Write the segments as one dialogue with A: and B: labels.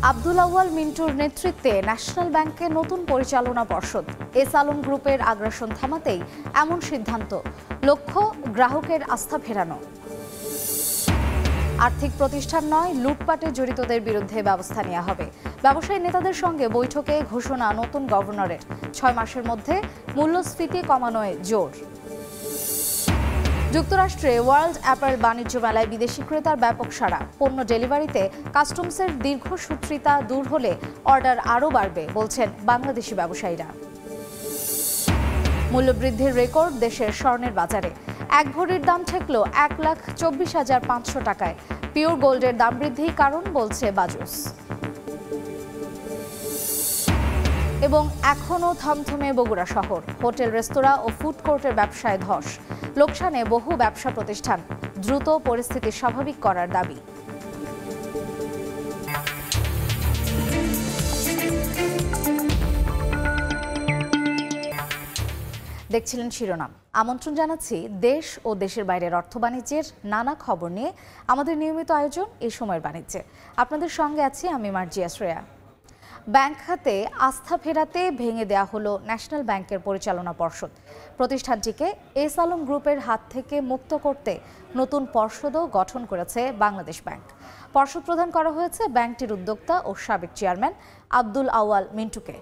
A: আব্দুল আউয়াল মিন্টুর নেতৃত্বে ন্যাশনাল ব্যাংকে নতুন পরিচালনা পর্ষদ। এস আলম গ্রুপের আগ্রাসন থামাতেই এমন সিদ্ধান্ত, লক্ষ্য গ্রাহকের আস্থা ফেরানো। আর্থিক প্রতিষ্ঠান নয়, লুটপাটে জড়িতদের বিরুদ্ধে ব্যবস্থা নেওয়া হবে। ব্যবসায়ী নেতাদের সঙ্গে বৈঠকে ঘোষণা নতুন গভর্নরের। 6 মাসের মধ্যে মূল্যস্ফীতি কমানোয় জোর। যুক্তরাষ্ট্রে ওয়ার্ল্ড অ্যাপারেল বাণিজ্য মেলায় বিদেশি ক্রেতার ব্যাপক সাড়া। পণ্য ডেলিভারিতে কাস্টমসের দীর্ঘসূত্রিতা দূর হলে অর্ডার আরও বাড়বে বলছেন বাংলাদেশি ব্যবসায়ীরা। মূল্যবৃদ্ধির রেকর্ড দেশের স্বর্ণের বাজারে। 1 ভরির দাম ঠেকল 1,24,500 টাকায়। পিওর গোল্ডের দাম বৃদ্ধির কারণ বলছে বাজুস। এবং এখনও থমথমে বগুড়া শহর। হোটেল, রেস্তোরাঁ ও ফুড কোর্টের ব্যবসায় ধস। লোকসানে বহু ব্যবসা প্রতিষ্ঠান। দ্রুত পরিস্থিতি স্বাভাবিক করার দাবি। দেখছিলেন শিরোনাম। আমন্ত্রণ জানাচ্ছি দেশ ও দেশের বাইরের অর্থ বাণিজ্যের নানা খবর নিয়ে আমাদের নিয়মিত আয়োজন এই সময়ের বাণিজ্যে। আপনাদের সঙ্গে আছি আমি মার্জিয়া শ্রেয়া। ব্যাংক খাতে আস্থা ফেরাতে ভেঙে দেয়া হলো ন্যাশনাল ব্যাংকের পরিচালনা পর্ষদ। প্রতিষ্ঠানটিকে এস আলম গ্রুপের হাত থেকে মুক্ত করতে নতুন পর্ষদও গঠন করেছে বাংলাদেশ ব্যাংক। পর্ষদ প্রদান করা হয়েছে ব্যাংকটির উদ্যোক্তা ও সাবেক চেয়ারম্যান আব্দুল আউয়াল মিন্টুকে।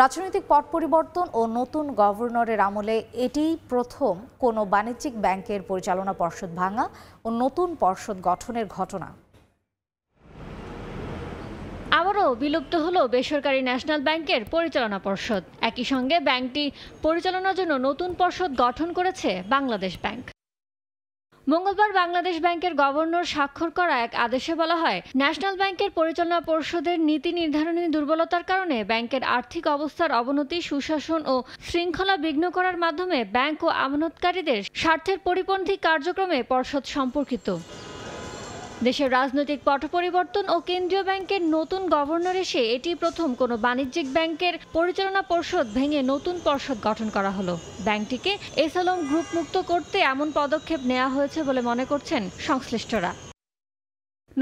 A: রাজনৈতিক পট পরিবর্তন ও নতুন গভর্নরের আমলে এটিই প্রথম কোনো বাণিজ্যিক ব্যাংকের পরিচালনা পর্ষদ ভাঙা ও নতুন পর্ষদ গঠনের ঘটনা।
B: আবারও বিলুপ্ত হলো বেসরকারি ন্যাশনাল ব্যাংকের পরিচালনা পর্ষদ। একই সঙ্গে ব্যাংকটি পরিচালনার জন্য নতুন পর্ষদ গঠন করেছে বাংলাদেশ ব্যাংক। মঙ্গলবার বাংলাদেশ ব্যাংকের গভর্নর স্বাক্ষর করা এক আদেশে বলা হয়, ন্যাশনাল ব্যাংকের পরিচালনা পর্ষদের নীতি নির্ধারণী দুর্বলতার কারণে ব্যাংকের আর্থিক অবস্থার অবনতি, সুশাসন ও শৃঙ্খলা বিঘ্ন করার মাধ্যমে ব্যাংক ও আমানতকারীদের স্বার্থের পরিপন্থী কার্যক্রমে পর্ষদ সম্পর্কিত। দেশের রাজনৈতিক পট পরিবর্তন ও কেন্দ্রীয় ব্যাংকের নতুন গভর্নর এসে এটি প্রথম কোনো বাণিজ্যিক ব্যাংকের পরিচালনা পর্ষদ ভেঙে নতুন পর্ষদ গঠন করা হলো। ব্যাংকটিকে এস আলম গ্রুপ মুক্ত করতে এমন পদক্ষেপ নেওয়া হয়েছে বলে মনে করছেন সংশ্লিষ্টরা।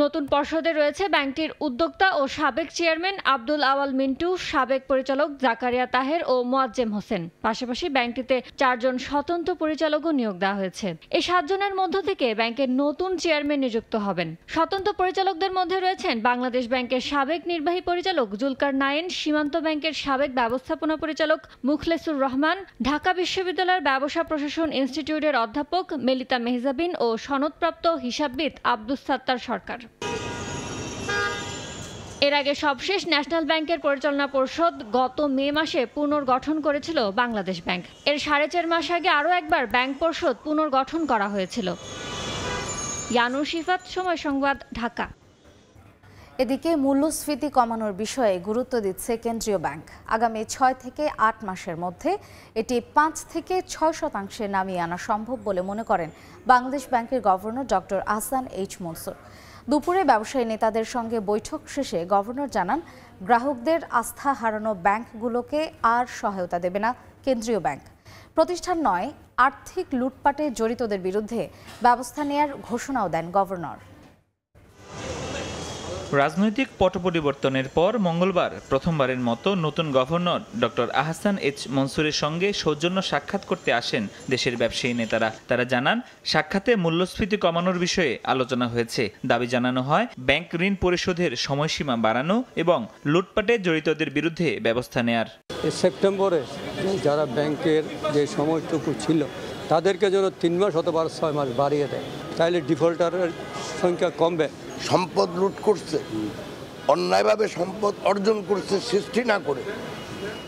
B: নতুন পর্ষদে রয়েছে ব্যাংকটির উদ্যোক্তা ও সাবেক চেয়ারম্যান আব্দুল আউয়াল মিন্টু, সাবেক পরিচালক জাকারিয়া তাহের ও মোয়াজ্জেম হোসেন। পাশাপাশি ব্যাংকটিতে 4 জন স্বতন্ত্র পরিচালকও নিয়োগ দেওয়া হয়েছে। এই 7 জনের মধ্য থেকে ব্যাংকের নতুন চেয়ারম্যান নিযুক্ত হবেন। স্বতন্ত্র পরিচালকদের মধ্যে রয়েছেন বাংলাদেশ ব্যাংকের সাবেক নির্বাহী পরিচালক জুলকার নাইন, সীমান্ত ব্যাংকের সাবেক ব্যবস্থাপনা পরিচালক মুখলেসুর রহমান, ঢাকা বিশ্ববিদ্যালয়ের ব্যবসা প্রশাসন ইনস্টিটিউটের অধ্যাপক মেলিতা মেহজাবিন ও সনদপ্রাপ্ত হিসাববিদ আব্দুস সাত্তার সরকার। এর আগে সবশেষ ন্যাশনাল ব্যাংকের পরিচালনা পর্ষদ গত মে মাসে পুনর্গঠন করেছিল বাংলাদেশ ব্যাংক। এর 4.5 মাস আগে আরও একবার ব্যাংক পর্ষদ পুনর্গঠন করা হয়েছিল। ইয়ানুর শিফাত, সময় সংবাদ, ঢাকা।
A: এদিকে মূল্যস্ফীতি কমানোর বিষয়ে গুরুত্ব দিচ্ছে কেন্দ্রীয় ব্যাংক। আগামী 6 থেকে 8 মাসের মধ্যে এটি 5 থেকে 6% নামিয়ে আনা সম্ভব বলে মনে করেন বাংলাদেশ ব্যাংকের governor doctor Ahsan H Mansur. দুপুরে ব্যবসায়ী নেতাদের সঙ্গে বৈঠক শেষে গভর্নর জানান, গ্রাহকদের আস্থা হারানো ব্যাংকগুলোকে আর সহায়তা দেবে না কেন্দ্রীয় ব্যাংক। প্রতিষ্ঠান নয়, আর্থিক লুটপাটে জড়িতদের বিরুদ্ধে ব্যবস্থা নেয়ার ঘোষণাও দেন গভর্নর।
C: রাজনৈতিক পট পরিবর্তনের পর মঙ্গলবার প্রথমবারের মতো নতুন গভর্নর ডক্টর আহসান এইচ মনসুরের সঙ্গে সৌজন্য সাক্ষাৎ করতে আসেন দেশের ব্যবসায়ী নেতারা। তারা জানান, সাক্ষাতে মূল্যস্ফীতি কমানোর বিষয়ে আলোচনা হয়েছে। দাবি জানানো হয়, ব্যাংক ঋণ পরিশোধের সময়সীমা বাড়ানো এবং লুটপাটে জড়িতদের বিরুদ্ধে ব্যবস্থা নেয়ার।
D: সেপ্টেম্বরে যারা ব্যাংকের যে সময়টুকু ছিল তাদেরকে যেন 3 মাস অথবা 6 মাস বাড়িয়ে দেয়, তাহলে ডিফল্টারের সংখ্যা কমবে।
E: সম্পদ লুট করছে, অন্যায়ভাবে সম্পদ অর্জন করছে সৃষ্টি না করে,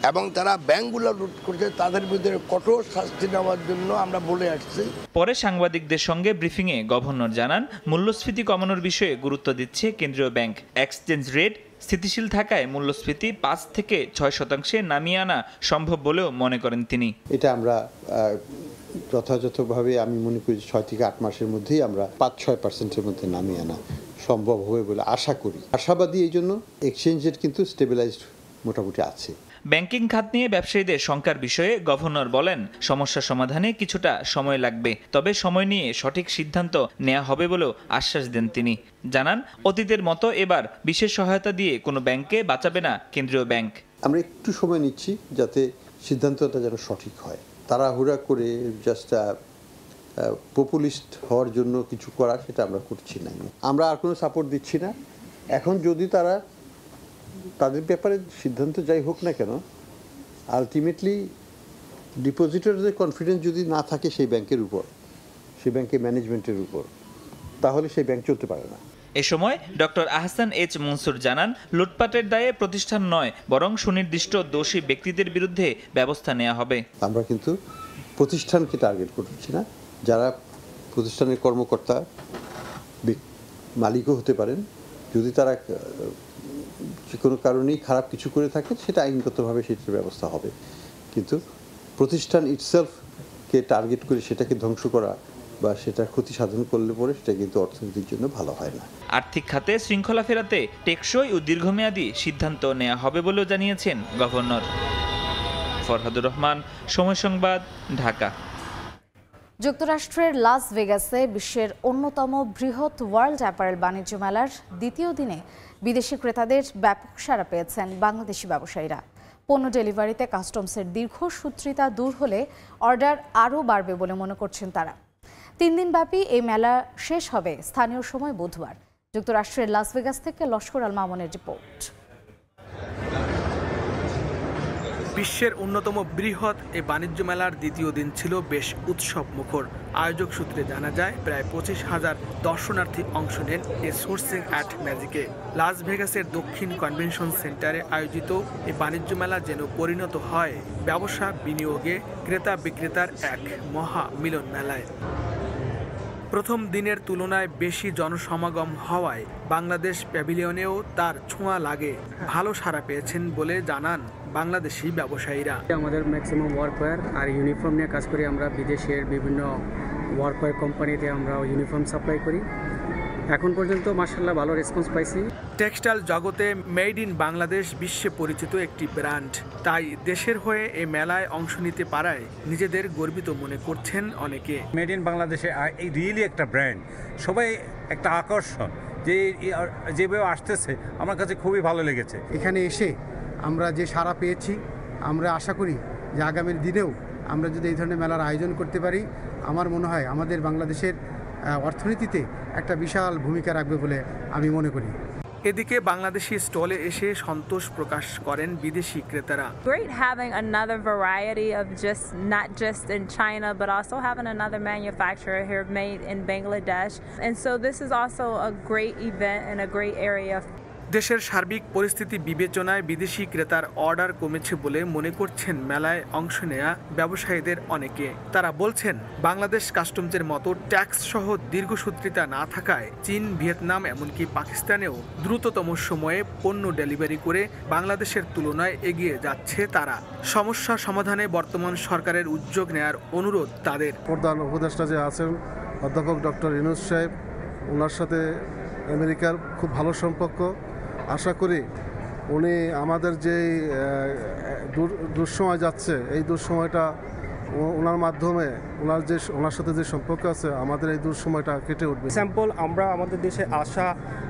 E: এবং তারা ব্যাংকগুলো লুট করছে, তাদের বিরুদ্ধে কঠোর শাস্তি নেওয়ার জন্য আমরা বলে আসছি।
C: পরে সাংবাদিকদের সঙ্গে ব্রিফিংয়ে গভর্নর জানান, মূল্যস্ফীতি কমানোর বিষয়ে গুরুত্ব দিচ্ছে কেন্দ্রীয় ব্যাংক। এক্সচেঞ্জ রেট স্থিতিশীল থাকায় মূল্যস্ফীতি 5 থেকে 6% নামিয়ে আনা সম্ভব বলেও মনে করেন তিনি।
F: এটা আমরা যথাযথভাবে আমি মনে করি 6 থেকে 8 মাসের মধ্যেই আমরা 5-6%-এর মধ্যে নামিয়ে আনা সম্ভব হবে বলে আশা করি। আশাবাদী এই জন্য এক্সচেঞ্জ রেট কিন্তু স্টেবিলাইজড মোটামুটি আছে।
C: ব্যাংকিং খাত নিয়ে ব্যবসায়ীদের শঙ্কার বিষয়ে গভর্নর বলেন, সমস্যা সমাধানে কিছুটা সময় লাগবে, তবে সময় নিয়ে সঠিক সিদ্ধান্ত নেওয়া হবে বলেও আশ্বাস দেন তিনি। জানান, অতীতের মতো এবার বিশেষ সহায়তা দিয়ে কোনো ব্যাংককে বাঁচাবে না কেন্দ্রীয় ব্যাংক।
F: আমরা একটু সময় নিচ্ছি যাতে সিদ্ধান্তটা যেন সঠিক হয়। তাড়াহুড়া করে জাস্ট পপুলিস্ট হওয়ার জন্য কিছু করা, সেটা আমরা করছি না। আমরা আর কোনো সাপোর্ট দিচ্ছি না। এখন যদি তাদের ব্যাপারে সিদ্ধান্ত যাই হোক না কেন, আলটিমেটলি ডিপোজিটরদের কনফিডেন্স যদি না থাকে সেই ব্যাংকের উপর, সেই ব্যাংকের ম্যানেজমেন্টের উপর, তাহলে সেই ব্যাংক চলতে পারে না।
C: এ সময় ডক্টর আহসান এইচ মনসুর জানান, লুটপাটের দায়ে প্রতিষ্ঠান নয়, বরং সুনির্দিষ্ট দোষী ব্যক্তিদের বিরুদ্ধে ব্যবস্থা নেওয়া হবে।
F: আমরা কিন্তু প্রতিষ্ঠানকে টার্গেট করছি না। যারা প্রতিষ্ঠানের কর্মকর্তা, মালিকও হতে পারেন, যদি তারা যে কোনো কারণেই খারাপ কিছু করে থাকেন, সেটা আইনগতভাবে সেটার ব্যবস্থা হবে। কিন্তু প্রতিষ্ঠান ইটসেলফকে টার্গেট করে সেটাকে ধ্বংস করা বা সেটা ক্ষতি সাধন করলে পরে সেটা কিন্তু অর্থনীতির জন্য ভালো হয় না।
C: আর্থিক খাতে শৃঙ্খলা ফেরাতে টেকসই ও দীর্ঘমেয়াদী সিদ্ধান্ত নেওয়া হবে বলেও জানিয়েছেন গভর্নর। ফরহাদুর রহমান, সময় সংবাদ, ঢাকা।
A: যুক্তরাষ্ট্রের লাস ভেগাসে বিশ্বের অন্যতম বৃহৎ ওয়ার্ল্ড অ্যাপারেল বাণিজ্য মেলার দ্বিতীয় দিনে বিদেশি ক্রেতাদের ব্যাপক সাড়া পেয়েছেন বাংলাদেশি ব্যবসায়ীরা। পণ্য ডেলিভারিতে কাস্টমসের দীর্ঘসূত্রিতা দূর হলে অর্ডার আরও বাড়বে বলে মনে করছেন তারা। 3 দিনব্যাপী এই মেলা শেষ হবে স্থানীয় সময় বুধবার। যুক্তরাষ্ট্রের লাস ভেগাস থেকে লস্কর আল মামুনের রিপোর্ট।
G: বিশ্বের অন্যতম বৃহৎ এই বাণিজ্য মেলার দ্বিতীয় দিন ছিল বেশ উৎসব মুখর। আয়োজক সূত্রে জানা যায়, প্রায় 25,000 দর্শনার্থী অংশ নেন এই সোর্সিং অ্যাট ম্যাজিকে। লাস ভেগাসের দক্ষিণ কনভেনশন সেন্টারে আয়োজিত এই বাণিজ্য মেলা যেন পরিণত হয় ব্যবসা, বিনিয়োগে, ক্রেতা বিক্রেতার এক মহা মিলন মেলায়। প্রথম দিনের তুলনায় বেশি জনসমাগম হওয়ায় বাংলাদেশ প্যাভিলিয়নেও তার ছোঁয়া লাগে। ভালো সাড়া পেয়েছেন বলে জানান বাংলাদেশি ব্যবসায়ীরা।
H: আমাদের ম্যাক্সিমাম ওয়ার্কওয়্যার আর ইউনিফর্ম নিয়ে কাজ করি আমরা। বিদেশের বিভিন্ন ওয়ার্কওয়্যার কোম্পানিতে আমরা ইউনিফর্ম সাপ্লাই করি। এখন পর্যন্ত মাশাআল্লাহ ভালো রেসপন্স পাইছি।
G: টেক্সটাইল জগতে মেড ইন বাংলাদেশ বিশ্বে পরিচিত একটি ব্র্যান্ড, তাই দেশের হয়ে এই মেলায় অংশ নিতে পারায় নিজেদের গর্বিত মনে করছেন অনেকে।
I: মেড ইন বাংলাদেশে এই রিয়েলি একটা ব্র্যান্ড, সবাই একটা আকর্ষণ, যেভাবে আসতেছে আমার কাছে খুবই ভালো লেগেছে।
J: এখানে এসে আমরা যে সাড়া পেয়েছি, আমরা আশা করি যে আগামী দিনেও আমরা যদি এই ধরনের মেলার আয়োজন করতে পারি, আমার মনে হয় আমাদের বাংলাদেশের অর্থনীতিতে একটা বিশাল ভূমিকা রাখবে বলে আমি মনে করি।
G: এদিকে বাংলাদেশি স্টলে এসে সন্তোষ প্রকাশ করেন বিদেশি ক্রেতারা।
K: Great having another variety of not just in China but also having another manufacturer here made in Bangladesh, and so this is also a great event and a great area.
G: দেশের সার্বিক পরিস্থিতি বিবেচনায় বিদেশি ক্রেতার অর্ডার কমেছে বলে মনে করছেন মেলায় অংশ নেয়া ব্যবসায়ীদের অনেকে। তারা বলছেন, বাংলাদেশ কাস্টমসের মতো ট্যাক্স সহ দীর্ঘসূত্রিতা না থাকায় চীন, ভিয়েতনাম এমনকি পাকিস্তানেও দ্রুততম সময়ে পণ্য ডেলিভারি করে বাংলাদেশের তুলনায় এগিয়ে যাচ্ছে তারা। সমস্যা সমাধানে বর্তমান সরকারের উদ্যোগ নেয়ার অনুরোধ তাদের।
L: প্রধান উপদেষ্টা যে আছেন অধ্যাপক ডক্টর ইউনূস সাহেব, ওনার সাথে আমেরিকার খুব ভালো সম্পর্ক। আশা করি উনি আমাদের যে দুঃসময় যাচ্ছে, এই দুঃসময়টা ওনার মাধ্যমে ওনার সাথে যে সম্পর্ক আছে, আমাদের এই দুঃসময়টা কেটে উঠবে।
H: স্যাম্পল আমরা আমাদের দেশে আসা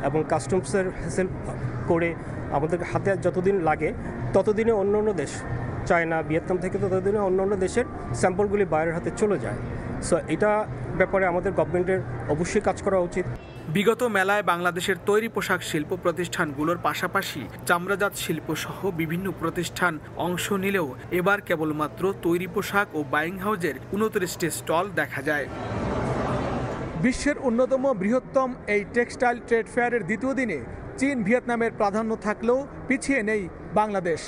H: এবং কাস্টমসের হ্যাসেল করে আমাদের হাতে যতদিন লাগে ততদিনে অন্য অন্য দেশ, চায়না, ভিয়েতনাম থেকে ততদিনে অন্য অন্য দেশের স্যাম্পলগুলি বাইরের হাতে চলে যায়। সো এটা ব্যাপারে আমাদের গভর্নমেন্টের অবশ্যই কাজ করা উচিত।
G: বিগত মেলায় বাংলাদেশের তৈরি পোশাক শিল্প প্রতিষ্ঠানগুলোর পাশাপাশি চামড়াজাত শিল্প সহ বিভিন্ন প্রতিষ্ঠান অংশ নিলেও এবার কেবলমাত্র তৈরি পোশাক ও বাইং হাউজের 29টি স্টল দেখা যায়। বিশ্বের অন্যতম বৃহত্তম এই টেক্সটাইল ট্রেড ফেয়ারের দ্বিতীয় দিনে চীন, ভিয়েতনামের প্রাধান্য থাকলেও পিছিয়ে নেই বাংলাদেশ।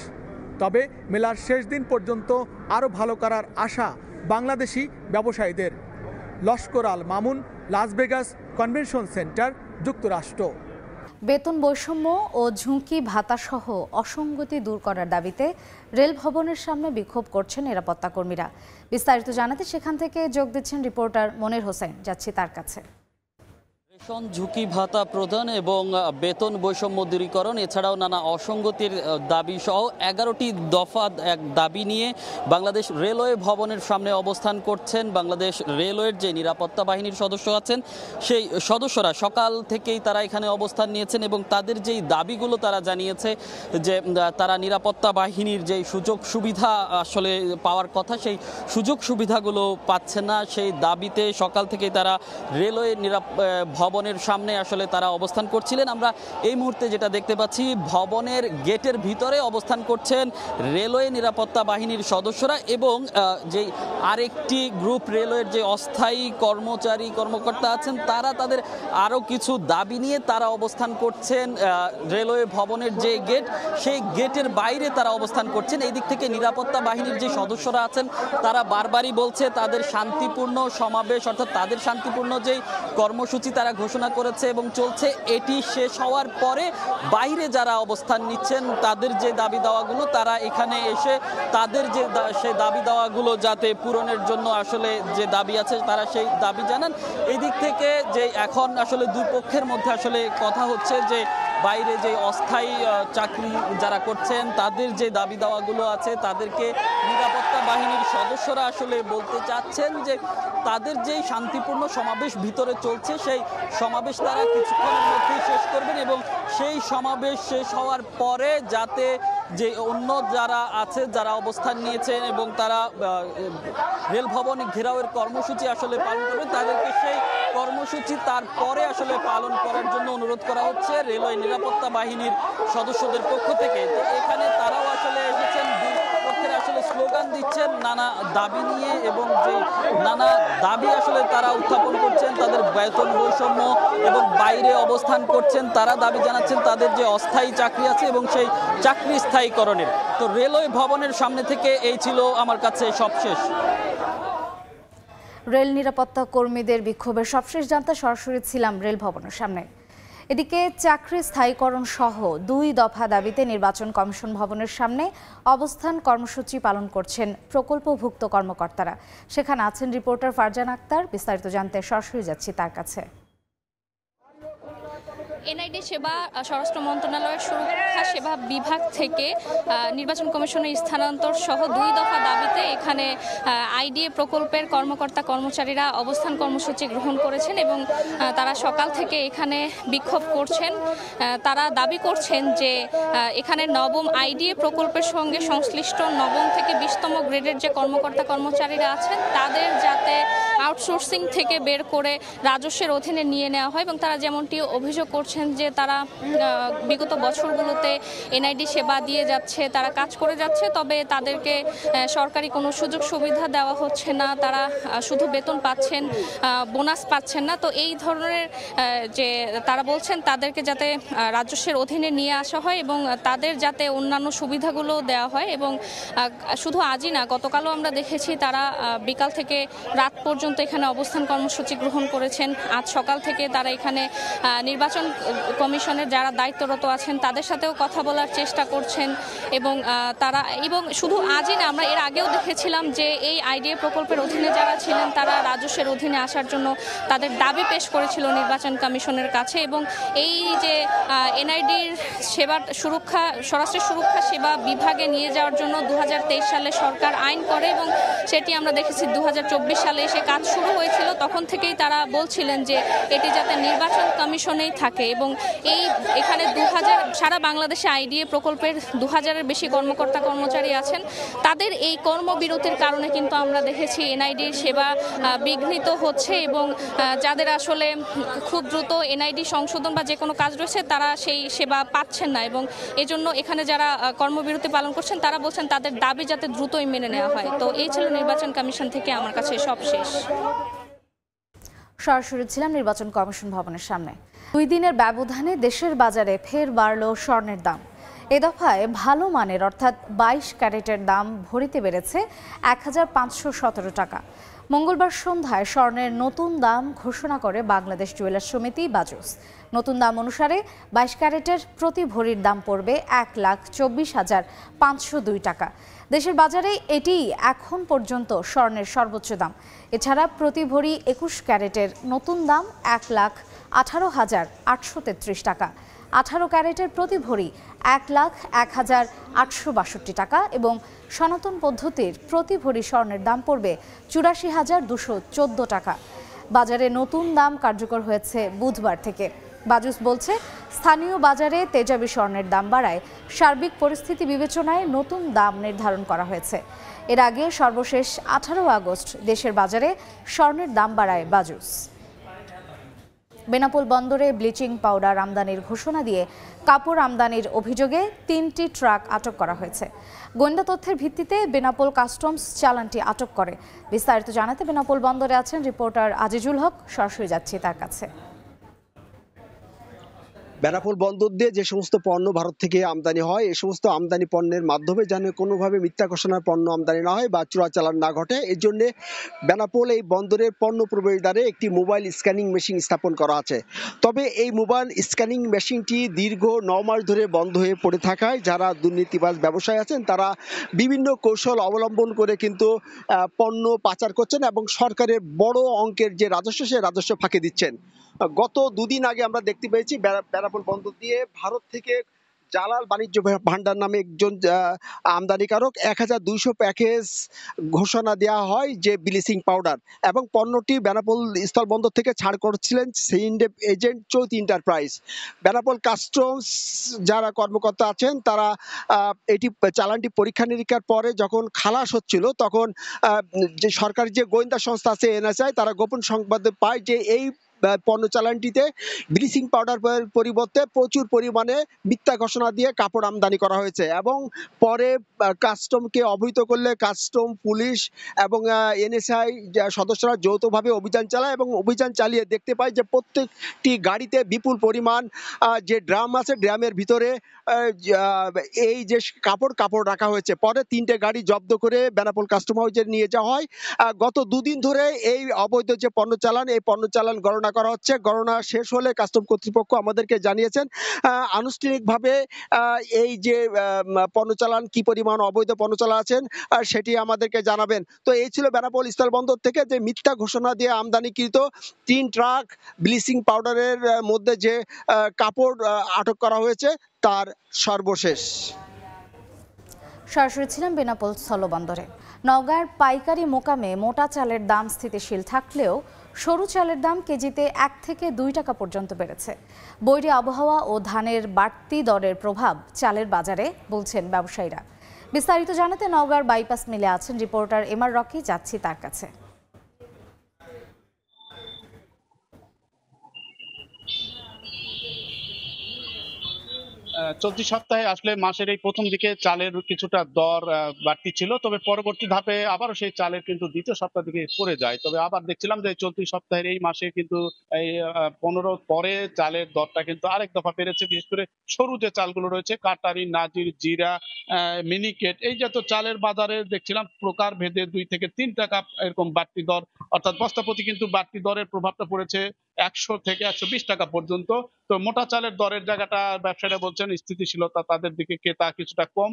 G: তবে মেলার শেষ দিন পর্যন্ত আরও ভালো করার আশা বাংলাদেশি ব্যবসায়ীদের। Laskar Al Mamun, Las Vegas convention center, যুক্তরাষ্ট্র।
A: বেতন বৈষম্য ও ঝুঁকি ভাতা সহ অসঙ্গতি দূর করার দাবিতে রেল ভবনের সামনে বিক্ষোভ করছেন নিরাপত্তা কর্মীরা। বিস্তারিত জানাতে সেখান থেকে যোগ দিচ্ছেন রিপোর্টার মনির হোসেন। যাচ্ছি তার কাছে।
M: ঝুঁকি ভাতা প্রদান এবং বেতন বৈষম্য দূরীকরণ এছাড়াও নানা অসঙ্গতির দাবি সহ 11টি দফা এক দাবি নিয়ে বাংলাদেশ রেলওয়ে ভবনের সামনে অবস্থান করছেন বাংলাদেশ রেলওয়ের যে নিরাপত্তা বাহিনীর সদস্য আছেন সেই সদস্যরা সকাল থেকেই তারা এখানে অবস্থান নিয়েছেন এবং তাদের যেই দাবিগুলো তারা জানিয়েছে যে তারা নিরাপত্তা বাহিনীর যে সুযোগ সুবিধা আসলে পাওয়ার কথা সেই সুযোগ সুবিধাগুলো পাচ্ছে না সেই দাবিতে সকাল থেকেই তারা রেলওয়ে ভবনের সামনে আসলে তারা অবস্থান করছিলেন। আমরা এই মুহূর্তে যেটা দেখতে পাচ্ছি ভবনের গেটের ভিতরে অবস্থান করছেন রেলওয়ে নিরাপত্তা বাহিনীর সদস্যরা এবং যে আরেকটি গ্রুপ রেলওয়ের যে অস্থায়ী কর্মকর্তা আছেন তারা তাদের আরও কিছু দাবি নিয়ে তারা অবস্থান করছেন রেলওয়ে ভবনের যে গেট সেই গেটের বাইরে তারা অবস্থান করছেন। এই দিক থেকে নিরাপত্তা বাহিনীর যে সদস্যরা আছেন তারা বারবারই বলছে তাদের শান্তিপূর্ণ সমাবেশ অর্থাৎ তাদের শান্তিপূর্ণ যেই কর্মসূচি তারা ঘোষণা করেছে এবং চলছে এটি শেষ হওয়ার পরে বাইরে যারা অবস্থান নিচ্ছেন তাদের যে দাবি দাওয়াগুলো তারা এখানে এসে তাদের যে সেই দাবি দাওয়াগুলো যাতে পূরণের জন্য আসলে যে দাবি আছে তারা সেই দাবি জানান। এই দিক থেকে যে এখন আসলে দুই পক্ষের মধ্যে আসলে কথা হচ্ছে যে বাইরে যে অস্থায়ী চাকরি যারা করছেন তাদের যে দাবি দাওয়াগুলো আছে তাদেরকে নিরাপত্তা বাহিনীর সদস্যরা আসলে বলতে চাচ্ছেন যে তাদের যে শান্তিপূর্ণ সমাবেশ ভিতরে চলছে সেই সমাবেশ তারা কিছুক্ষণের মধ্যেই শেষ করবেন এবং সেই সমাবেশ শেষ হওয়ার পরে যাতে যে অন্য যারা আছে যারা অবস্থান নিয়েছেন এবং তারা রেল ভবন ঘেরাওয়ের কর্মসূচি আসলে পালন করবেন তাদেরকে সেই কর্মসূচি তারপরে আসলে পালন করার জন্য অনুরোধ করা হচ্ছে রেলওয়ে নিরাপত্তা বাহিনীর সদস্যদের পক্ষ থেকে। তো এখানে তারাও আসলে এসেছেন দুই পক্ষের আসলে স্লোগান দিচ্ছেন নানা দাবি নিয়ে এবং যে নানা দাবি আসলে তারা উত্থাপন করছেন তাদের বেতন বৈষম্য এবং বাইরে অবস্থান করছেন তারা দাবি জানাচ্ছেন তাদের যে অস্থায়ী চাকরি আছে এবং সেই চাকরি স্থায়ীকরণের। তো রেলওয়ে ভবনের সামনে থেকে এই ছিল আমার কাছে সবশেষ।
A: রেল নিরাপত্তা কর্মীদের বিক্ষোভের সবশেষ জানতে সরাসরি ছিলাম রেল ভবনের সামনে। এদিকে চাকরি স্থায়ীকরণ সহ 2 দফা দাবিতে নির্বাচন কমিশন ভবনের সামনে অবস্থান কর্মসূচি পালন করছেন প্রকল্পভুক্ত কর্মকর্তারা। সেখানে আছেন রিপোর্টার ফারজান আক্তার। বিস্তারিত জানতে সরাসরি যাচ্ছি তার কাছে।
N: এনআইডি সেবা স্বরাষ্ট্র মন্ত্রণালয়ের সুরক্ষা সেবা বিভাগ থেকে নির্বাচন কমিশনের স্থানান্তর সহ 2 দফা দাবিতে এখানে আইডিএ প্রকল্পের কর্মকর্তা কর্মচারীরা অবস্থান কর্মসূচি গ্রহণ করেছেন এবং তারা সকাল থেকে এখানে বিক্ষোভ করছেন। তারা দাবি করছেন যে এখানে নবম আইডিএ প্রকল্পের সঙ্গে সংশ্লিষ্ট নবম থেকে 20তম গ্রেডের যে কর্মকর্তা কর্মচারীরা আছেন তাদের যাতে আউটসোর্সিং থেকে বের করে রাজস্বের অধীনে নিয়ে নেওয়া হয় এবং তারা যেমনটি অভিযোগ করছেন যে তারা বিগত বছরগুলোতে এনআইডি সেবা দিয়ে যাচ্ছে তারা কাজ করে যাচ্ছে তবে তাদেরকে সরকারি কোনো সুযোগ সুবিধা দেওয়া হচ্ছে না তারা শুধু বেতন পাচ্ছেন বোনাস পাচ্ছেন না। তো এই ধরনের যে তারা বলছেন তাদেরকে যাতে রাজস্বের অধীনে নিয়ে আসা হয় এবং তাদের যাতে অন্যান্য সুবিধাগুলো দেওয়া হয় এবং শুধু আজই না গতকালও আমরা দেখেছি তারা বিকাল থেকে রাত পর্যন্ত এখানে অবস্থান কর্মসূচি গ্রহণ করেছেন। আজ সকাল থেকে তারা এখানে নির্বাচন কমিশনের যারা দায়িত্বরত আছেন তাদের সাথেও কথা বলার চেষ্টা করছেন এবং তারা এবং শুধু আজই না আমরা এর আগেও দেখেছিলাম যে এই আইডিএ প্রকল্পের অধীনে যারা ছিলেন তারা রাজস্বের অধীনে আসার জন্য তাদের দাবি পেশ করেছিল নির্বাচন কমিশনের কাছে এবং এই যে এনআইডির সেবা স্বরাষ্ট্র সুরক্ষা সেবা বিভাগে নিয়ে যাওয়ার জন্য 2023 সালে সরকার আইন করে এবং সেটি আমরা দেখেছি 2024 সালে এসে কাজ শুরু হয়েছিল। তখন থেকেই তারা বলছিলেন যে এটি যাতে নির্বাচন কমিশনেই থাকে এবং এখানে 2000 সারা বাংলাদেশে আইডিএ প্রকল্পের 2000-এর বেশি কর্মকর্তা কর্মচারী আছেন। তাদের এই কর্মবিরতির কারণে কিন্তু আমরা দেখেছি এনআইডির সেবা বিঘ্নিত হচ্ছে এবং যাদের আসলে খুব দ্রুত এনআইডি সংশোধন বা যে কোনো কাজ রয়েছে তারা সেই সেবা পাচ্ছেন না এবং এজন্য এখানে যারা কর্মবিরতি পালন করছেন তারা বলছেন তাদের দাবি যাতে দ্রুতই মেনে নেওয়া হয়। তো এই ছিল নির্বাচন কমিশন থেকে আমার কাছে সবশেষ।
A: সরাসরি ছিলাম নির্বাচন কমিশন ভবনের সামনে। 2 দিনের ব্যবধানে দেশের বাজারে ফের বাড়ল স্বর্ণের দাম। এ দফায় ভালো মানের অর্থাৎ 22 ক্যারেটের দাম ভরিতে বেড়েছে 1517 টাকা। মঙ্গলবার সন্ধ্যায় স্বর্ণের নতুন দাম ঘোষণা করে বাংলাদেশ জুয়েলার্স সমিতি বাজুস। নতুন দাম অনুসারে 22 ক্যারেটের প্রতি ভরির দাম পড়বে 1,24,502 টাকা। দেশের বাজারে এটি এখন পর্যন্ত স্বর্ণের সর্বোচ্চ দাম। এছাড়া প্রতি ভরি 21 ক্যারেটের নতুন দাম 1,18,833 টাকা। 18 ক্যারেটের প্রতি ভরি 1,01,862 টাকা এবং সনাতন পদ্ধতির প্রতি ভরি স্বর্ণের দাম পড়বে 84,214 টাকা। বাজারে নতুন দাম কার্যকর হয়েছে বুধবার থেকে। বাজুস বলছে, স্থানীয় বাজারে তেজাবি স্বর্ণের দাম বাড়ায় সার্বিক পরিস্থিতি বিবেচনায় নতুন দাম নির্ধারণ করা হয়েছে। এর আগে সর্বশেষ 18 আগস্ট দেশের বাজারে স্বর্ণের দাম বাড়ায় বাজুস। বেনাপোল বন্দরে ব্লিচিং পাউডার আমদানির ঘোষণা দিয়ে কাপড় আমদানির অভিযোগে 3টি ট্রাক আটক করা হয়েছে। গোয়েন্দা তথ্যের ভিত্তিতে বেনাপোল কাস্টমস চালানটি আটক করে। বিস্তারিত জানাতে বেনাপোল বন্দরে আছেন রিপোর্টার আজিজুল হক, সরাসরি যাচ্ছি তার কাছে।
O: বেনাপোল বন্দর দিয়ে যে সমস্ত পণ্য ভারত থেকে আমদানি হয়, এই সমস্ত আমদানি পণ্যের মাধ্যমে যেন কোনোভাবে মিথ্যা ঘোষণার পণ্য আমদানি না হয় বা চোরাচালান না ঘটে, এই জন্য বেনাপোল এই বন্দরের পণ্য প্রবেশদ্বারে একটি মোবাইল স্ক্যানিং মেশিন স্থাপন করা আছে। তবে এই মোবাইল স্ক্যানিং মেশিনটি দীর্ঘ 9 মাস ধরে বন্ধ হয়ে পড়ে থাকায় যারা দুর্নীতিবাজ ব্যবসায়ী আছেন তারা বিভিন্ন কৌশল অবলম্বন করে কিন্তু পণ্য পাচার করছেন এবং সরকারের বড় অঙ্কের যে রাজস্ব, সে রাজস্ব ফাঁকি দিচ্ছেন। গত দুদিন আগে আমরা দেখতে পেয়েছি বেনাপোল বন্দর দিয়ে ভারত থেকে জালাল বাণিজ্য ভান্ডার নামে একজন আমদানিকারক 1200 প্যাকেজ ঘোষণা দেওয়া হয় যে ব্লিচিং পাউডার, এবং পণ্যটি বেনাপোল স্থল বন্দর থেকে ছাড় করছিলেন সিন্ডেপ agent Chowdhury enterprise. Benapole customs যারা কর্মকর্তা আছেন তারা এটি চালানটি পরীক্ষা নিরীক্ষার পরে যখন খালাস হচ্ছিল, তখন যে সরকারি যে গোয়েন্দা সংস্থা আছে এনএসআই, তারা গোপন সংবাদ পায় যে এই পণ্য চালানটিতে ব্লিচিং পাউডার পরিবর্তে প্রচুর পরিমাণে মিথ্যা ঘোষণা দিয়ে কাপড় আমদানি করা হয়েছে। এবং পরে কাস্টমকে অবহিত করলে কাস্টম, পুলিশ এবং এনএসআই সদস্যরা যৌথভাবে অভিযান চালায় এবং অভিযান চালিয়ে দেখতে পায় যে প্রত্যেকটি গাড়িতে বিপুল পরিমাণ যে ড্রাম আছে, ড্রামের ভিতরে এই যে কাপড় রাখা হয়েছে। পরে 3টে গাড়ি জব্দ করে বেনাপোল কাস্টম হাউসে নিয়ে যাওয়া হয়। গত দুদিন ধরে এই অবৈধ যে পণ্য চালান, এই পণ্য চালান গণনা করা হচ্ছে। গণনা শেষ হলে কাস্টম কর্তৃপক্ষ আমাদেরকে জানিয়েছেন আনুষ্ঠানিকভাবে এই যে পণ্য চালান কি পরিমাণ অবৈধ পণ্য চালান আছেন সেটি আমাদেরকে জানাবেন। তো এই ছিল বেনাপোল স্থলবন্দর থেকে যে মিথ্যা ঘোষণা দিয়ে আমদানিকৃত 3 ট্রাক ব্লিচিং পাউডারের মধ্যে যে কাপড় আটক করা হয়েছে তার সর্বশেষ।
A: সরাসরি ছিলাম বেনাপোল স্থলবন্দরে। নওগাঁর পাইকারি মোকামে মোটা চালের দাম স্থিতিশীল থাকলেও সরু চালের দাম কেজিতে 1 থেকে 2 টাকা পর্যন্ত বেড়েছে। বৈরী আবহাওয়া ও ধানের বাড়তি দরের প্রভাব চালের বাজারে বলছেন ব্যবসায়ীরা। বিস্তারিত জানাতে নওগাঁর বাইপাস মিলে আছেন রিপোর্টার এমআর রকি, যাচ্ছি তার কাছে।
P: চলতি সপ্তাহে আসলে মাসের এই প্রথম দিকে চালের কিছুটা দর বাড়তি ছিল, তবে পরবর্তী ধাপে আবারও সেই চালের কিন্তু দ্বিতীয় সপ্তাহ দিকে পড়ে যায়। তবে আবার দেখছিলাম যে চলতি সপ্তাহের এই মাসে কিন্তু এই 15 পরে চালের দরটা কিন্তু আরেক দফা বেড়েছে। বিশেষ করে সরু যে চালগুলো রয়েছে, কাটারি, নাজির, জিরা, মিনিকেট, এই জাতীয় চালের বাজারে দেখছিলাম প্রকার ভেদে 2 থেকে 3 টাকা এরকম বাড়তি দর, অর্থাৎ বস্তা প্রতি কিন্তু বাড়তি দরের প্রভাবটা পড়েছে 100 থেকে 120 টাকা পর্যন্ত। তো মোটা চালের দরের জায়গাটা ব্যবসায়ীরা বলছেন স্থিতিশীলতা, তাদের দিকে ক্রেতা কিছুটা কম।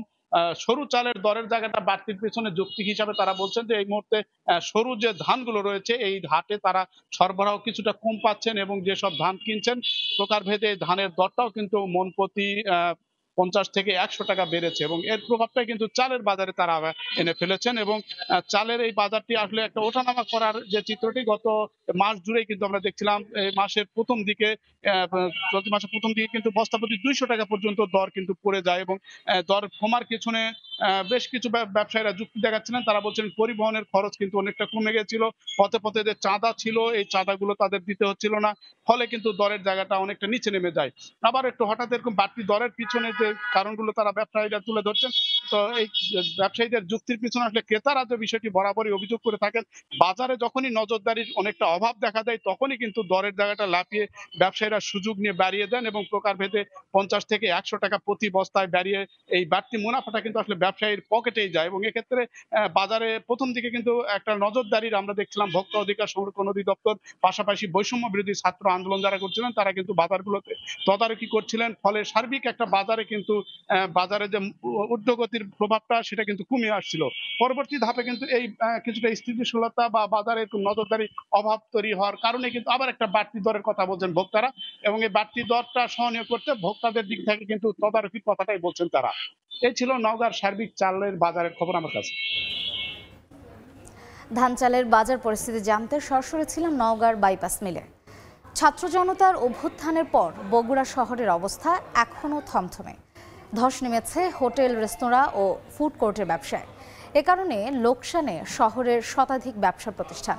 P: সরু চালের দরের জায়গাটা বাড়তির পেছনে যৌক্তিক হিসাবে তারা বলছেন যে এই মুহূর্তে সরু যে ধানগুলো রয়েছে এই হাটে তারা সরবরাহ কিছুটা কম পাচ্ছেন এবং যেসব ধান কিনছেন প্রকারভেদে ধানের দরটাও কিন্তু মন প্রতি 50 থেকে 100 টাকা বেড়েছে এবং এর প্রভাবটা কিন্তু চালের বাজারে তারা এনে ফেলেছেন। এবং চালের এই বাজারটি আসলে একটা ওঠানামা করার যে চিত্রটি গত মাস জুড়েই কিন্তু আমরা দেখছিলাম। এই মাসের প্রথম দিকে, প্রতি মাসের প্রথম দিকে কিন্তু বস্তাপ্রতি 200 টাকা পর্যন্ত দর কিন্তু পড়ে যায় এবং দর কমার পেছনে বেশ কিছু ব্যবসায়ীরা যুক্তি দেখাচ্ছিলেন। তারা বলছেন পরিবহনের খরচ কিন্তু অনেকটা কমে গেছিল, পথে পথে যে চাঁদা ছিল এই চাঁদাগুলো তাদের দিতে হচ্ছিল না, ফলে কিন্তু দরের জায়গাটা অনেকটা নিচে নেমে যায়। আবার একটু হঠাৎ এরকম বাড়তি দরের পিছনে যে কারণগুলো তারা ব্যবসায়ীরা তুলে ধরছেন, তো এই ব্যবসায়ীদের যুক্তির পিছনে আসলে ক্রেতারা যে বিষয়টি বরাবরই অভিযোগ করে থাকেন, বাজারে যখনই নজরদারির অনেকটা অভাব দেখা দেয় তখনই কিন্তু দরের জায়গাটা লাফিয়ে ব্যবসায়ীরা সুযোগ নিয়ে বাড়িয়ে দেন এবং প্রকারভেদে 50 থেকে 100 টাকা প্রতি বস্তায় বাড়িয়ে এই বাড়তি মুনাফাটা কিন্তু আসলে ব্যবসায়ীর পকেটেই যায়। এবং এক্ষেত্রে বাজারে প্রথম দিকে কিন্তু একটা নজরদারির আমরা দেখছিলাম ভোক্তা অধিকার সংরক্ষণ অধিদপ্তর, পাশাপাশি বৈষম্য বিরোধী ছাত্র আন্দোলন যারা করছিলেন তারা কিন্তু বাজারগুলোতে তদারকি করছিলেন। ফলে সার্বিক একটা বাজারে কিন্তু বাজারে যে ঊর্ধ্বগতির প্রভাবটা সেটা কিন্তু কমে আসছিল। পরবর্তী ধাপে কিন্তু এই কিছুটা স্থিতিশীলতা বা বাজারে নজরদারি অভাব তৈরি হওয়ার কারণে কিন্তু আবার একটা বাড়তি দরের কথা বলছেন ভোক্তারা, এবং এই বাড়তি দরটা সহনীয় করতে ভোক্তাদের দিক থেকে কিন্তু তদারকির কথাটাই বলছেন তারা। এই ছিল নওগাঁর সার্বিক চালের বাজারের খবর আমার কাছে।
A: ধান চালের বাজার পরিস্থিতি জানতে সরাসরি ছিলাম নওগাঁর বাইপাস মিলে। ছাত্র জনতার অভ্যুত্থানের পর বগুড়া শহরের অবস্থা এখনও থমথমে। ধস নেমেছে হোটেল, রেস্তোরাঁ ও ফুড কোর্টের ব্যবসায়। এ কারণে লোকসানে শহরের শতাধিক ব্যবসা প্রতিষ্ঠান।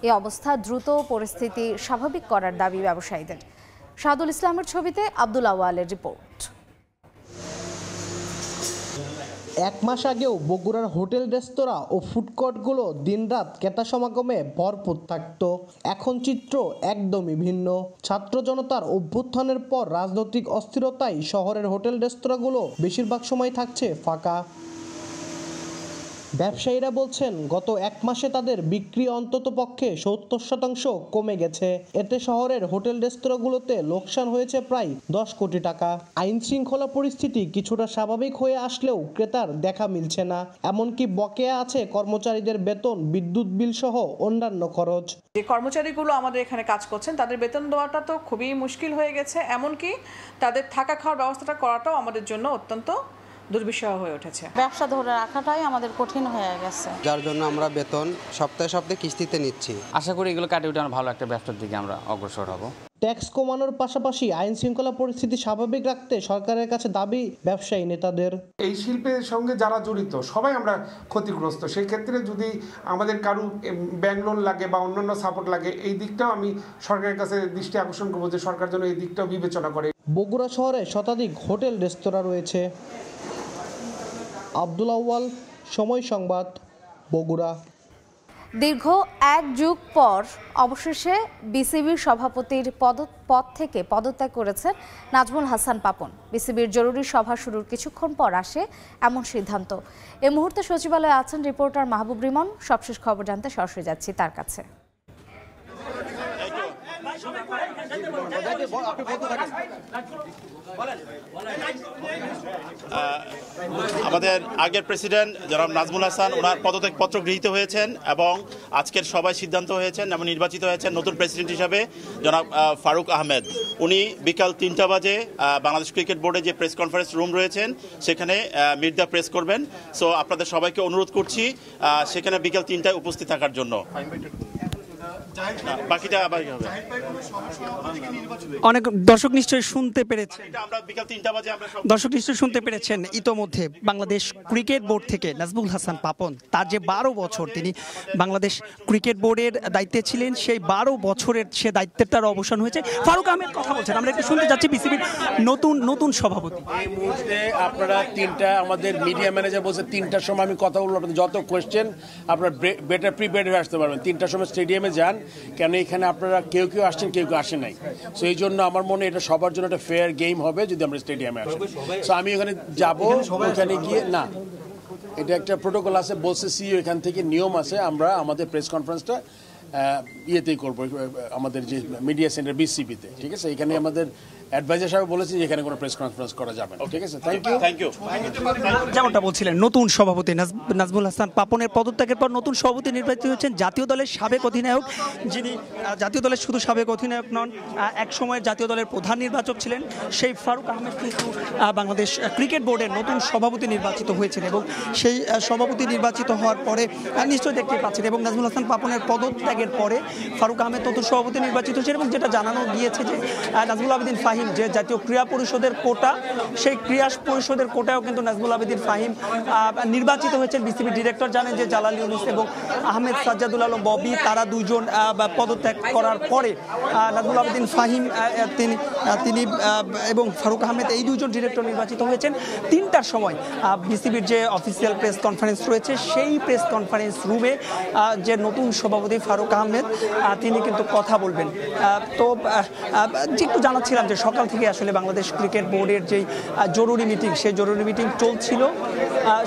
A: এই অবস্থা দ্রুত পরিস্থিতি স্বাভাবিক করার দাবি ব্যবসায়ীদের। শাহাদুল ইসলামের ছবিতে আব্দুল আওয়ালের রিপোর্ট।
Q: এক মাস আগেও বগুড়ার হোটেল, রেস্তোরাঁ ও ফুডকোর্টগুলো দিনরাত ক্রেতা সমাগমে ভরপুর থাকত। এখন চিত্র একদমই ভিন্ন। ছাত্র জনতার অভ্যুত্থানের পর রাজনৈতিক অস্থিরতায় শহরের হোটেল, রেস্তোরাঁগুলো বেশিরভাগ সময় থাকছে ফাঁকা। ব্যবসায়ীরা বলছেন গত এক মাসে তাদের বিক্রি অন্ততপক্ষে 70% কমে গেছে। এতে শহরের হোটেল, রেস্তোরাঁগুলোতে লোকসান হয়েছে প্রায় 10 কোটি টাকা। আইন শৃঙ্খলা পরিস্থিতি কিছুটা স্বাভাবিক হয়ে আসলেও ক্রেতার দেখা মিলছে না। এমনকি বকেয়া আছে কর্মচারীদের বেতন, বিদ্যুৎ বিল সহ অন্যান্য খরচ।
R: যে কর্মচারীগুলো আমাদের এখানে কাজ করছেন তাদের বেতন দেওয়াটা তো খুবই মুশকিল হয়ে গেছে, এমনকি তাদের থাকা খাওয়ার ব্যবস্থাটা করাটাও আমাদের জন্য অত্যন্ত দুর্বিষহ হয়ে উঠেছে।
S: ব্যবসা ধরে রাখাটাই আমাদের কঠিন হয়ে গেছে,
T: যার জন্য আমরা বেতন সপ্তাহে সপ্তাহে কিস্তিতে নিচ্ছি।
U: আশা করি এগুলো কাটিয়ে উঠে ভালো একটা ব্যবসার দিকে আমরা অগ্রসর হব।
Q: ট্যাক্স কমানোর পাশাপাশি আইন শৃঙ্খলা পরিস্থিতি স্বাভাবিক রাখতে সরকারের কাছে দাবি ব্যবসায়ী নেতাদের।
V: এই শিল্পের সঙ্গে যারা জড়িত সবাই আমরা ক্ষতিগ্রস্ত। সেই ক্ষেত্রে যদি আমাদের কারো ব্যাংক লোন লাগে বা অন্যান্য সাপোর্ট লাগে, এই দিকটাও আমি সরকারের কাছে দৃষ্টি আকর্ষণ করবো যে সরকার যেন এই দিকটাও বিবেচনা করে।
Q: বগুড়া শহরে শতাধিক হোটেল, রেস্তোরাঁ রয়েছে। আব্দুল আউয়াল, সময় সংবাদ, বগুড়া।
A: দীর্ঘ এক যুগ পর অবশেষে বিসিবির সভাপতির পদ থেকে পদত্যাগ করেছেন নাজমুল হাসান পাপন। বিসিবির জরুরি সভা শুরুর কিছুক্ষণ পর আসে এমন সিদ্ধান্ত। এই মুহূর্তে সচিবালয়ে আছেন রিপোর্টার মাহবুব রিমন। সবশেষ খবর জানতে সরাসরি যাচ্ছি তার কাছে।
W: আমাদের আগের প্রেসিডেন্ট জনাব নাজমুল হাসান, ওনার পদত্যাগ পত্র গৃহীত হয়েছেন এবং আজকের সভায় সিদ্ধান্ত হয়েছেন এবং নির্বাচিত হয়েছেন নতুন প্রেসিডেন্ট হিসাবে জনাব ফারুক আহমেদ। উনি বিকাল 3টা বাজে বাংলাদেশ ক্রিকেট বোর্ডে যে প্রেস কনফারেন্স রুম রয়েছেন সেখানে মিট দ্য প্রেস করবেন। সো আপনাদের সবাইকে অনুরোধ করছি সেখানে বিকাল 3টায় উপস্থিত থাকার জন্য। বাকিটা আবার হবে।
X: অনেক দর্শক নিশ্চয়ই শুনতে পেরেছেন, দর্শক নিশ্চয়ই শুনতে পেরেছেন ইতোমধ্যে বাংলাদেশ ক্রিকেট বোর্ড থেকে নাজমুল হাসান পাপন, তার যে 12 বছর তিনি বাংলাদেশ ক্রিকেট বোর্ডের দায়িত্বে ছিলেন, সেই 12 বছরের সে দায়িত্বের তার অবসান হয়েছে। ফারুক আহমেদ কথা বলছেন, আমরা একটু শুনতে যাচ্ছি বিসিবির নতুন সভাপতি।
Y: এই মুহূর্তে আপনারা 3টা, আমাদের মিডিয়া ম্যানেজার বলছে 3টার সময় আমি কথা বলবো, আপনাদের যত কোয়েশ্চেন আপনারা বেটার প্রিপেয়ার্ড হয়ে আসতে পারবেন। 3টার সময় স্টেডিয়ামে যান, কেন এখানে আপনারা কেউ আসছেন, কেউ আসেন নাই। সো এই জন্য আমার মনে এটা সবার জন্য একটা ফেয়ার গেম হবে যদি আমরা স্টেডিয়ামে আসি। সো আমি ওখানে যাবো, ওখানে গিয়ে না, এটা একটা প্রোটোকল আছে, বলছে সিইও এখান থেকে নিয়ম আছে, আমরা আমাদের প্রেস কনফারেন্সটা ইয়েতেই করবো, আমাদের যে মিডিয়া সেন্টার বিসিবিতে, ঠিক আছে। এখানে আমাদের অ্যাডভাইজার সাহেব বলেছেন যে এখানে কোনো প্রেস কনফারেন্স করা যাবে না, ঠিক আছে। Thank you.
X: যেমনটা বলছিলেন, নতুন সভাপতি নাজমুল হাসান পাপনের পদত্যাগের পর নতুন সভাপতি নির্বাচিত হচ্ছেন জাতীয় দলের সাবেক অধিনায়ক, যিনি জাতীয় দলের শুধু সাবেক অধিনায়ক নন, এক সময়ের জাতীয় দলের প্রধান নির্বাচক ছিলেন। সেই ফারুক আহমেদ কিন্তু বাংলাদেশ ক্রিকেট বোর্ডের নতুন সভাপতি নির্বাচিত হয়েছেন এবং সেই সভাপতি নির্বাচিত হওয়ার পরে নিশ্চয়ই দেখতে পাচ্ছেন, এবং নাজমুল হাসান পাপনের পদত্যাগের পরে ফারুক আহমেদ নতুন সভাপতি নির্বাচিত হয়েছেন। এবং যেটা জানানো গিয়েছে যে নাজমুল আবেদিন ফাহিম ফাহিম যে জাতীয় ক্রীড়া পরিষদের কোটা, সেই ক্রীড়া পরিষদের কোটায়ও কিন্তু নাজমুল আবেদিন ফাহিম নির্বাচিত হয়েছেন। বিসিবি ডিরেক্টর জানেন যে জালাল ইউনুস এবং আহমেদ সাজ্জাদুল আলম ববি তারা দুইজন পদত্যাগ করার পরে নাজমুল আবেদিন ফাহিম তিনি এবং ফারুক আহমেদ এই দুইজন ডিরেক্টর নির্বাচিত হয়েছেন। 3টার সময় বিসিবির যে অফিসিয়াল প্রেস কনফারেন্স রয়েছে সেই প্রেস কনফারেন্স রুমে যে নতুন সভাপতি ফারুক আহমেদ তিনি কিন্তু কথা বলবেন। তো একটু জানাচ্ছিলাম যে সকাল থেকে আসলে বাংলাদেশ ক্রিকেট বোর্ডের যেই জরুরি মিটিং, সেই জরুরি মিটিং চলছিল,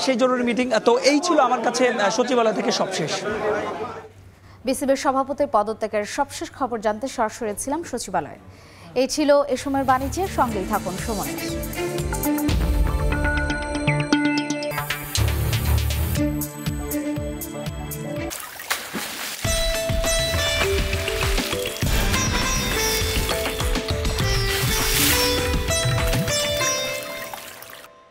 X: সেই জরুরি মিটিং তো এই ছিল আমার কাছে সচিবালয় থেকে সবশেষ।
A: বিসিবির সভাপতির পদত্যাগের সবশেষ খবর জানতে সরাসরি ছিলাম সচিবালয়ে। এই ছিল এ সময়ের বাণিজ্যের সঙ্গেই থাকুন সময়।